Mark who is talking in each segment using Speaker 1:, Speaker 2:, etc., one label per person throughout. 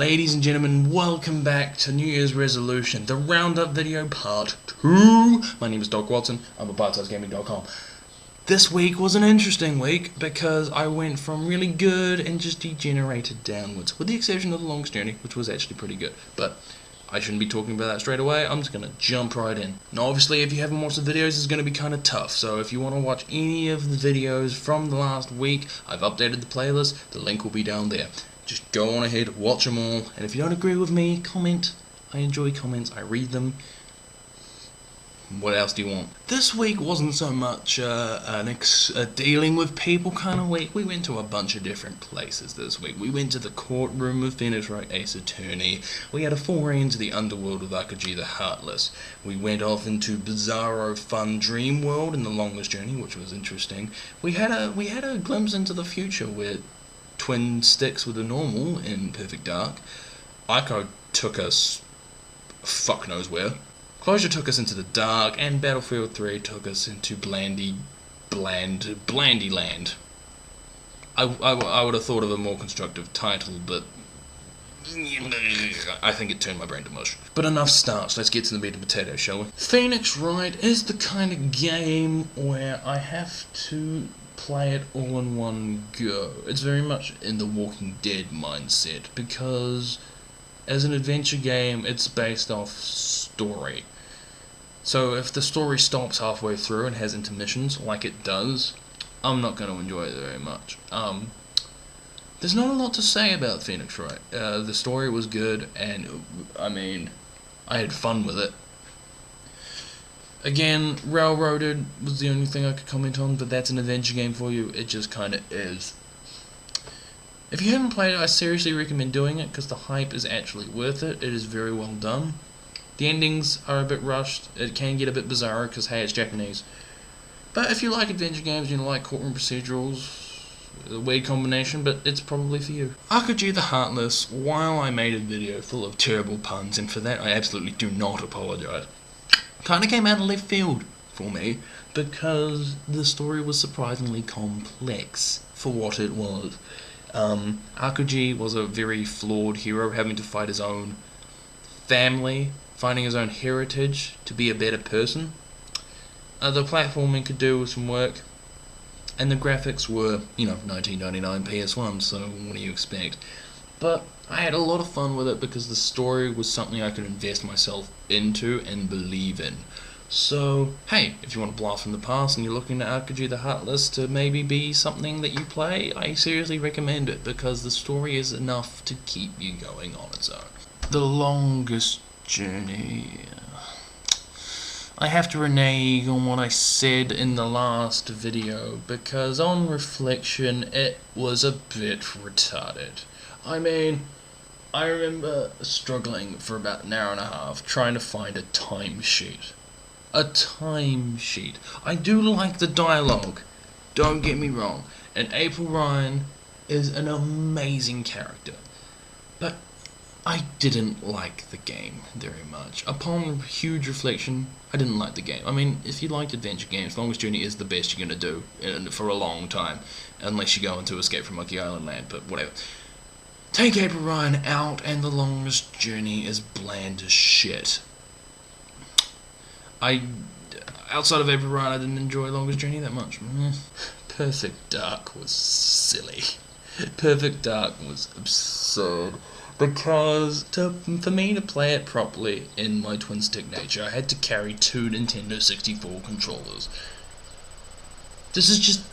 Speaker 1: Ladies and gentlemen, welcome back to New Year's Resolution, the Roundup video part 2. My name is Doc Watson, I'm at ByteSizeGaming.com. This week was an interesting week because I went from really good and just degenerated downwards, with the exception of the longest journey, which was actually pretty good. But I shouldn't be talking about that straight away, I'm just going to jump right in. Now obviously if you haven't watched the videos it's going to be kind of tough, so if you want to watch any of the videos from the last week, I've updated the playlist, the link will be down there. Just go on ahead, watch them all, and if you don't agree with me, comment. I enjoy comments, I read them. What else do you want? This week wasn't so much a dealing with people kind of week. We went to a bunch of different places this week. We went to the courtroom with Phoenix Wright Ace Attorney. We had a foray into the underworld with Akaji the Heartless. We went off into Bizarro Fun Dream World in the longest journey, which was interesting. We had a glimpse into the future with Twin Sticks with a normal in Perfect Dark. Ico took us fuck knows where. Closure took us into the dark, and Battlefield 3 took us into Blandy Land. I would have thought of a more constructive title, but I think it turned my brain to mush. But enough starch, let's get to the meat and potatoes, shall we? Phoenix Wright is the kind of game where I have to play it all in one go. It's very much in the Walking Dead mindset, because as an adventure game, it's based off story. So if the story stops halfway through and has intermissions, like it does, I'm not going to enjoy it very much. There's not a lot to say about Phoenix Wright. The story was good, and I mean, I had fun with it. Again, Railroaded was the only thing I could comment on, but that's an adventure game for you. It just kind of is. If you haven't played it, I seriously recommend doing it, because the hype is actually worth it. It is very well done. The endings are a bit rushed. It can get a bit bizarre, because hey, it's Japanese. But if you like adventure games, you like courtroom procedurals, a weird combination, but it's probably for you. Akaji the Heartless, while I made a video full of terrible puns, and for that I absolutely do not apologize, kind of came out of left field for me, because the story was surprisingly complex for what it was. Akaji was a very flawed hero, having to fight his own family, finding his own heritage to be a better person. The platforming could do with some work, and the graphics were, 1999 PS1, so what do you expect? But I had a lot of fun with it because the story was something I could invest myself into and believe in. So, hey, if you want to blast from the past and you're looking at Akaji the Heartless to maybe be something that you play, I seriously recommend it, because the story is enough to keep you going on its own. The longest journey. I have to renege on what I said in the last video, because on reflection it was a bit retarded. I mean, I remember struggling for about an hour and a half trying to find a timesheet. A timesheet. I do like the dialogue, don't get me wrong, and April Ryan is an amazing character, but I didn't like the game very much. Upon huge reflection, I didn't like the game. I mean, if you liked adventure games, Longest Journey is the best you're going to do for a long time, unless you go into Escape from Monkey Island Land, but whatever. Take April Ryan out and The Longest Journey is bland as shit. Outside of April Ryan, I didn't enjoy Longest Journey that much. Perfect Dark was silly. Perfect Dark was absurd. Because for me to play it properly in my twin stick nature, I had to carry 2 Nintendo 64 controllers. This is just...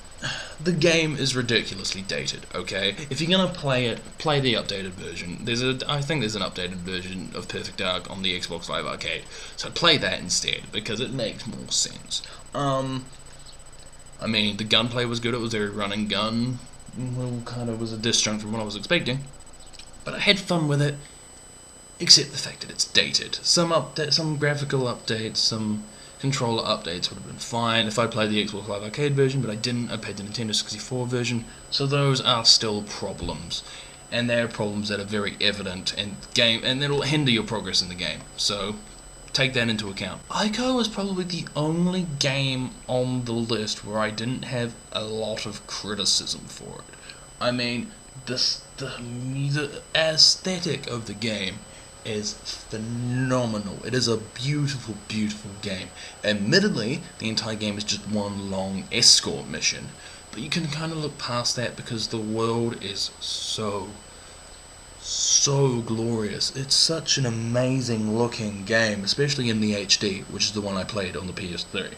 Speaker 1: The game is ridiculously dated, okay? If you're gonna play it, play the updated version. I think there's an updated version of Perfect Dark on the Xbox Live Arcade, so play that instead, because it makes more sense. I mean, the gunplay was good, it was very run and gun. Well, kind of was a disjunct from what I was expecting. But I had fun with it, except the fact that it's dated. Some graphical updates, some controller updates would have been fine if I played the Xbox Live Arcade version, but I didn't. I played the Nintendo 64 version, so those are still problems. And they're problems that are very evident and it'll hinder your progress in the game. So take that into account. Ico is probably the only game on the list where I didn't have a lot of criticism for it. I mean, the aesthetic of the game is phenomenal. It is a beautiful, beautiful game. Admittedly, the entire game is just one long escort mission, but you can kind of look past that because the world is so glorious. It's such an amazing looking game, especially in the HD, which is the one I played on the PS3.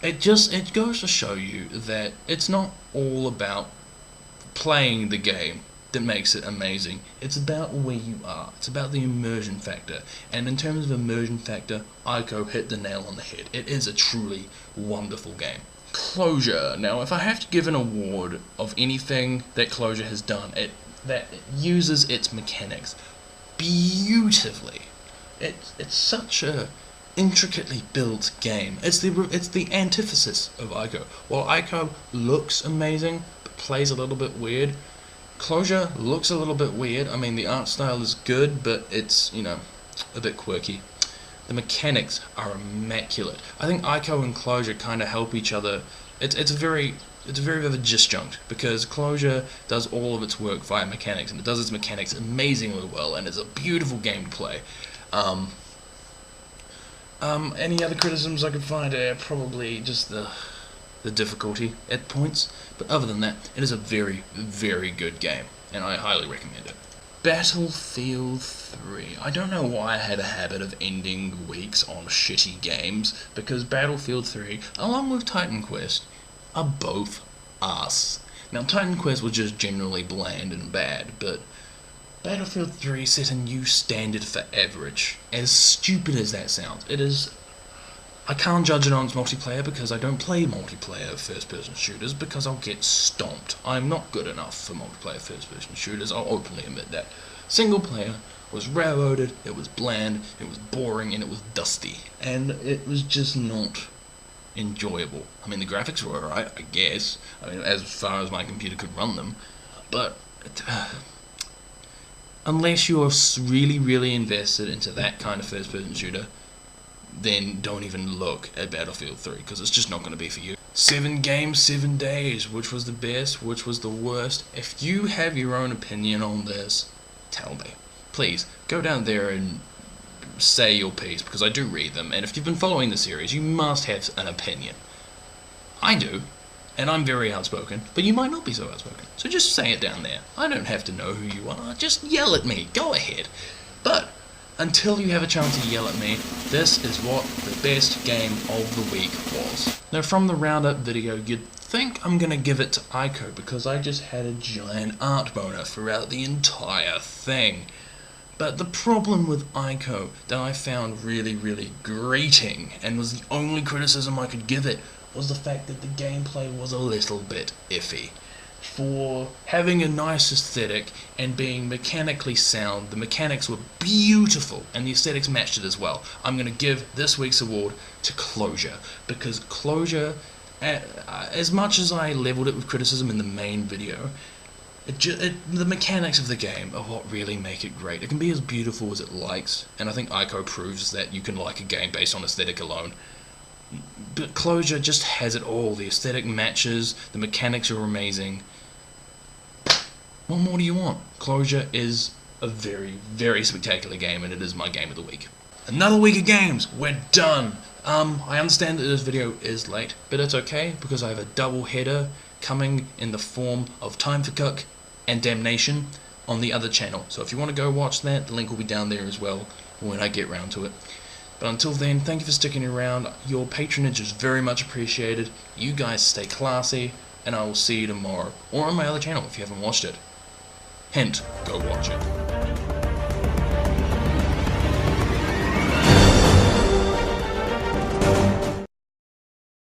Speaker 1: It goes to show you that it's not all about playing the game that makes it amazing. It's about where you are. It's about the immersion factor. And in terms of immersion factor, Ico hit the nail on the head. It is a truly wonderful game. Closure. Now, if I have to give an award of anything that Closure has done, that uses its mechanics beautifully. It's such a intricately built game. It's the antithesis of Ico. While Ico looks amazing but plays a little bit weird, Closure looks a little bit weird. I mean, the art style is good, but it's, a bit quirky. The mechanics are immaculate. I think Ico and Closure kind of help each other. It's a very vivid disjunct, because Closure does all of its work via mechanics, and it does its mechanics amazingly well, and it's a beautiful game to play. Any other criticisms I could find are probably just the difficulty at points, but other than that, it is a very, very good game, and I highly recommend it. Battlefield 3. I don't know why I had a habit of ending weeks on shitty games, because Battlefield 3, along with Titan Quest, are both arse. Now, Titan Quest was just generally bland and bad, but Battlefield 3 set a new standard for average. As stupid as that sounds, it is. I can't judge it on its multiplayer because I don't play multiplayer first-person shooters because I'll get stomped. I'm not good enough for multiplayer first-person shooters, I'll openly admit that. Single player was railroaded, it was bland, it was boring, and it was dusty. And it was just not enjoyable. I mean, the graphics were alright, I guess. I mean, as far as my computer could run them. But unless you're really, really invested into that kind of first-person shooter, then don't even look at Battlefield 3, because it's just not going to be for you. 7 games, 7 days. Which was the best? Which was the worst? If you have your own opinion on this, tell me. Please, go down there and say your piece, because I do read them, and if you've been following the series, you must have an opinion. I do, and I'm very outspoken, but you might not be so outspoken, so just say it down there. I don't have to know who you are, just yell at me, go ahead. But until you have a chance to yell at me, this is what the best game of the week was. Now, from the Roundup video, you'd think I'm gonna give it to Ico because I just had a giant art boner throughout the entire thing. But the problem with Ico that I found really, really grating, and was the only criticism I could give it, was the fact that the gameplay was a little bit iffy. For having a nice aesthetic and being mechanically sound, the mechanics were beautiful and the aesthetics matched it as well. I'm going to give this week's award to Closure, because Closure, as much as I leveled it with criticism in the main video, the mechanics of the game are what really make it great. It can be as beautiful as it likes, and I think Ico proves that you can like a game based on aesthetic alone. But Closure just has it all. The aesthetic matches, the mechanics are amazing. What more do you want? Closure is a very, very spectacular game, and it is my game of the week. Another week of games! We're done! I understand that this video is late, but it's okay, because I have a double header coming in the form of Time for Cook and Damnation on the other channel. So if you want to go watch that, the link will be down there as well when I get round to it. But until then, thank you for sticking around. Your patronage is very much appreciated. You guys stay classy, and I will see you tomorrow. Or on my other channel if you haven't watched it. Hint, go watch it.